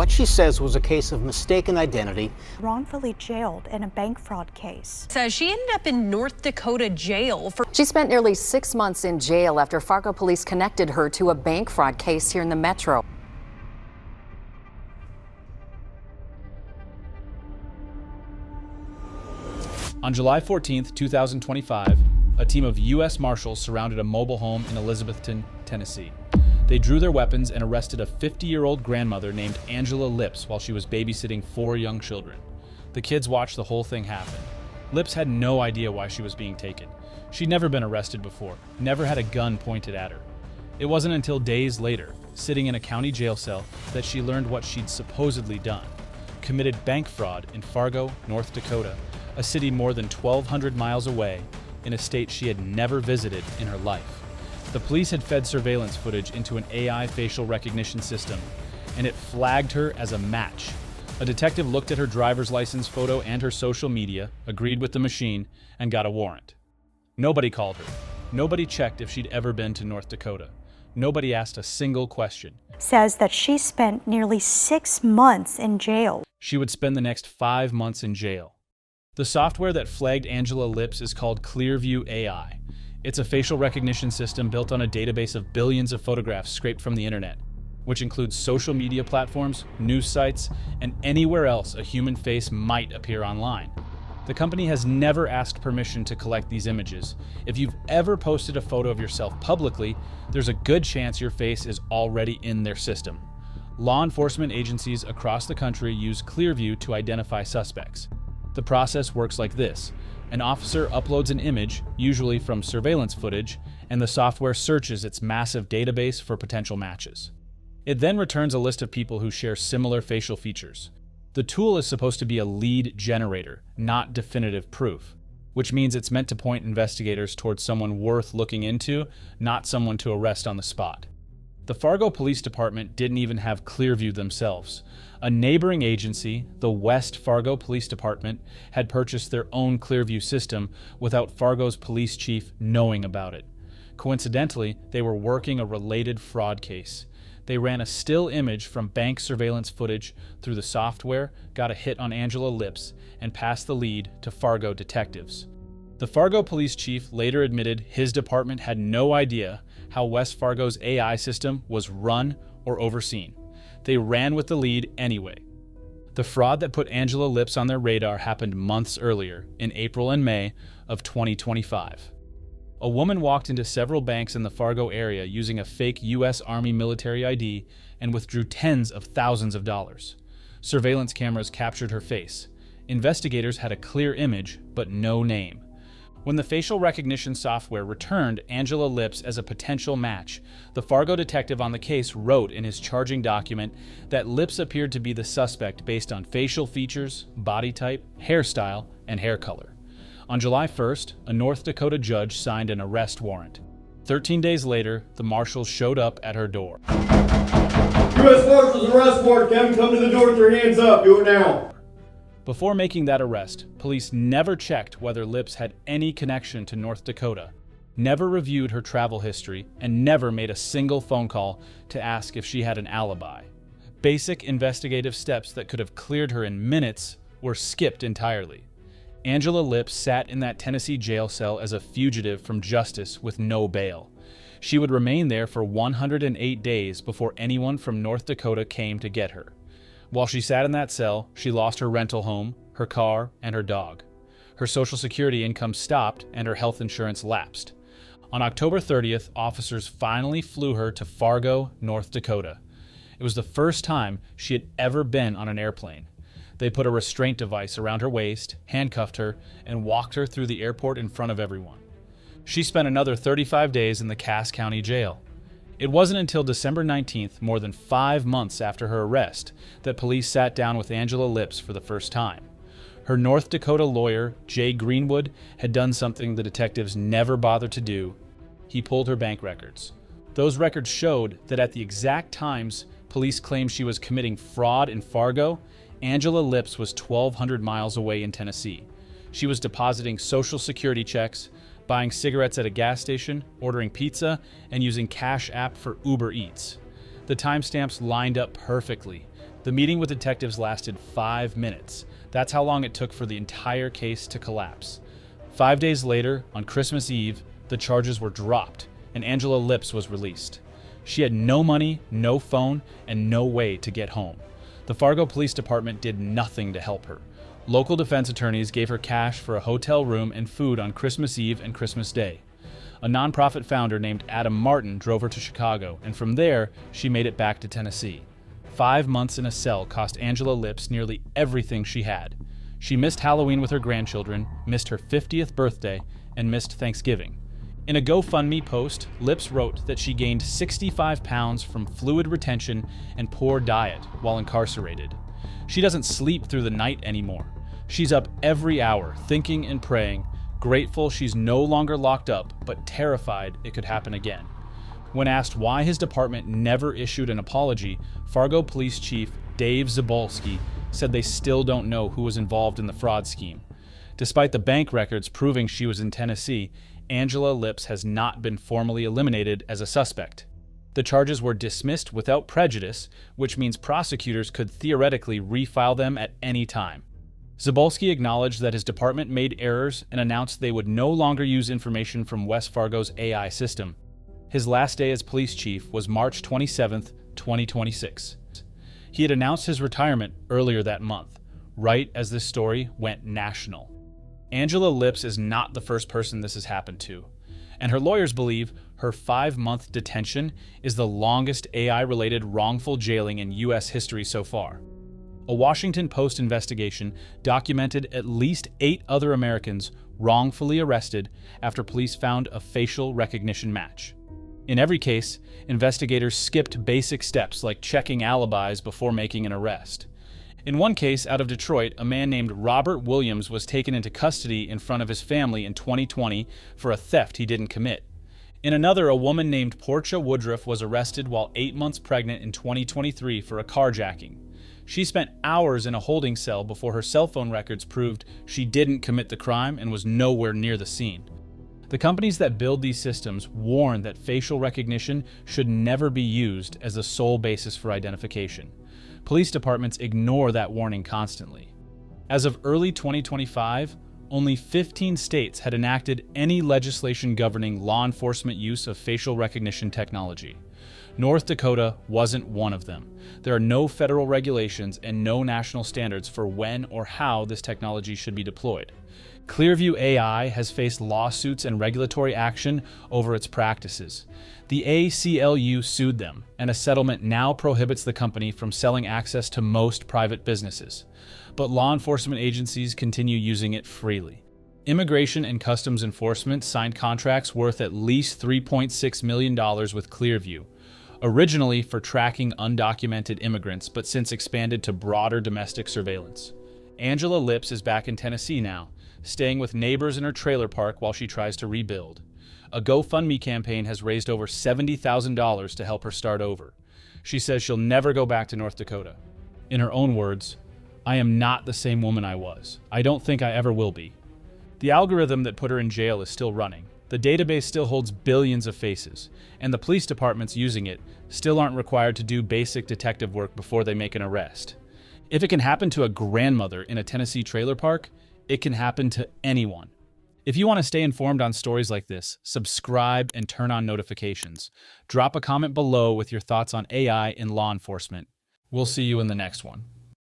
what she says was a case of mistaken identity. Wrongfully jailed in a bank fraud case. Says she ended up in North Dakota jail for... She spent nearly 6 months in jail after Fargo police connected her to a bank fraud case here in the metro. On July 14, 2025, a team of U.S. Marshals surrounded a mobile home in Elizabethton, Tennessee. They drew their weapons and arrested a 50-year-old grandmother named Angela Lips while she was babysitting 4 young children. The kids watched the whole thing happen. Lips had no idea why she was being taken. She'd never been arrested before, never had a gun pointed at her. It wasn't until days later, sitting in a county jail cell, that she learned what she'd supposedly done: committed bank fraud in Fargo, North Dakota, a city more than 1,200 miles away, in a state she had never visited in her life. The police had fed surveillance footage into an AI facial recognition system, and it flagged her as a match. A detective looked at her driver's license photo and her social media, agreed with the machine, and got a warrant. Nobody called her. Nobody checked if she'd ever been to North Dakota. Nobody asked a single question. Says that she spent nearly 6 months in jail. She would spend the next 5 months in jail. The software that flagged Angela Lips is called Clearview AI. It's a facial recognition system built on a database of billions of photographs scraped from the internet, which includes social media platforms, news sites, and anywhere else a human face might appear online. The company has never asked permission to collect these images. If you've ever posted a photo of yourself publicly, there's a good chance your face is already in their system. Law enforcement agencies across the country use Clearview to identify suspects. The process works like this. An officer uploads an image, usually from surveillance footage, and the software searches its massive database for potential matches. It then returns a list of people who share similar facial features. The tool is supposed to be a lead generator, not definitive proof, which means it's meant to point investigators towards someone worth looking into, not someone to arrest on the spot. The Fargo Police Department didn't even have Clearview themselves. A neighboring agency, the West Fargo Police Department, had purchased their own Clearview system without Fargo's police chief knowing about it. Coincidentally, they were working a related fraud case. They ran a still image from bank surveillance footage through the software, got a hit on Angela Lips, and passed the lead to Fargo detectives. The Fargo police chief later admitted his department had no idea how West Fargo's AI system was run or overseen. They ran with the lead anyway. The fraud that put Angela Lips on their radar happened months earlier, in April and May of 2025. A woman walked into several banks in the Fargo area using a fake U.S. Army military ID and withdrew tens of thousands of dollars. Surveillance cameras captured her face. Investigators had a clear image, but no name. When the facial recognition software returned Angela Lips as a potential match, the Fargo detective on the case wrote in his charging document that Lips appeared to be the suspect based on facial features, body type, hairstyle, and hair color. On July 1st, a North Dakota judge signed an arrest warrant. 13 days later, the marshals showed up at her door. U.S. Marshals arrest warrant, Kevin. Come to the door with your hands up. Do it now. Before making that arrest, police never checked whether Lips had any connection to North Dakota, never reviewed her travel history, and never made a single phone call to ask if she had an alibi. Basic investigative steps that could have cleared her in minutes were skipped entirely. Angela Lips sat in that Tennessee jail cell as a fugitive from justice with no bail. She would remain there for 108 days before anyone from North Dakota came to get her. While she sat in that cell, she lost her rental home, her car, and her dog. Her Social Security income stopped and her health insurance lapsed. On October 30th, officers finally flew her to Fargo, North Dakota. It was the first time she had ever been on an airplane. They put a restraint device around her waist, handcuffed her, and walked her through the airport in front of everyone. She spent another 35 days in the Cass County Jail. It wasn't until December 19th, more than 5 months after her arrest, that police sat down with Angela Lips for the first time. Her North Dakota lawyer, Jay Greenwood, had done something the detectives never bothered to do. He pulled her bank records. Those records showed that at the exact times police claimed she was committing fraud in Fargo, Angela Lips was 1,200 miles away in Tennessee. She was depositing Social Security checks, buying cigarettes at a gas station, ordering pizza, and using Cash App for Uber Eats. The timestamps lined up perfectly. The meeting with detectives lasted 5 minutes. That's how long it took for the entire case to collapse. 5 days later, on Christmas Eve, the charges were dropped, and Angela Lipps was released. She had no money, no phone, and no way to get home. The Fargo Police Department did nothing to help her. Local defense attorneys gave her cash for a hotel room and food on Christmas Eve and Christmas Day. A nonprofit founder named Adam Martin drove her to Chicago, and from there, she made it back to Tennessee. 5 months in a cell cost Angela Lipps nearly everything she had. She missed Halloween with her grandchildren, missed her 50th birthday, and missed Thanksgiving. In a GoFundMe post, Lipps wrote that she gained 65 pounds from fluid retention and poor diet while incarcerated. She doesn't sleep through the night anymore. She's up every hour, thinking and praying, grateful she's no longer locked up, but terrified it could happen again. When asked why his department never issued an apology, Fargo Police Chief Dave Zabolski said they still don't know who was involved in the fraud scheme. Despite the bank records proving she was in Tennessee, Angela Lipps has not been formally eliminated as a suspect. The charges were dismissed without prejudice, which means prosecutors could theoretically refile them at any time. Zabolski acknowledged that his department made errors and announced they would no longer use information from West Fargo's AI system. His last day as police chief was March 27, 2026. He had announced his retirement earlier that month, right as this story went national. Angela Lipps is not the first person this has happened to, and her lawyers believe her 5-month detention is the longest AI-related wrongful jailing in U.S. history so far. A Washington Post investigation documented at least 8 other Americans wrongfully arrested after police found a facial recognition match. In every case, investigators skipped basic steps like checking alibis before making an arrest. In one case out of Detroit, a man named Robert Williams was taken into custody in front of his family in 2020 for a theft he didn't commit. In another, a woman named Portia Woodruff was arrested while 8 months pregnant in 2023 for a carjacking. She spent hours in a holding cell before her cell phone records proved she didn't commit the crime and was nowhere near the scene. The companies that build these systems warn that facial recognition should never be used as the sole basis for identification. Police departments ignore that warning constantly. As of early 2025, only 15 states had enacted any legislation governing law enforcement use of facial recognition technology. North Dakota wasn't one of them. There are no federal regulations and no national standards for when or how this technology should be deployed. Clearview AI has faced lawsuits and regulatory action over its practices. The ACLU sued them, and a settlement now prohibits the company from selling access to most private businesses. But law enforcement agencies continue using it freely. Immigration and Customs Enforcement signed contracts worth at least $3.6 million with Clearview, originally for tracking undocumented immigrants, but since expanded to broader domestic surveillance. Angela Lipps is back in Tennessee now, staying with neighbors in her trailer park while she tries to rebuild. A GoFundMe campaign has raised over $70,000 to help her start over. She says she'll never go back to North Dakota. In her own words, "I am not the same woman I was. I don't think I ever will be." The algorithm that put her in jail is still running. The database still holds billions of faces, and the police departments using it still aren't required to do basic detective work before they make an arrest. If it can happen to a grandmother in a Tennessee trailer park, it can happen to anyone. If you want to stay informed on stories like this, subscribe and turn on notifications. Drop a comment below with your thoughts on AI in law enforcement. We'll see you in the next one.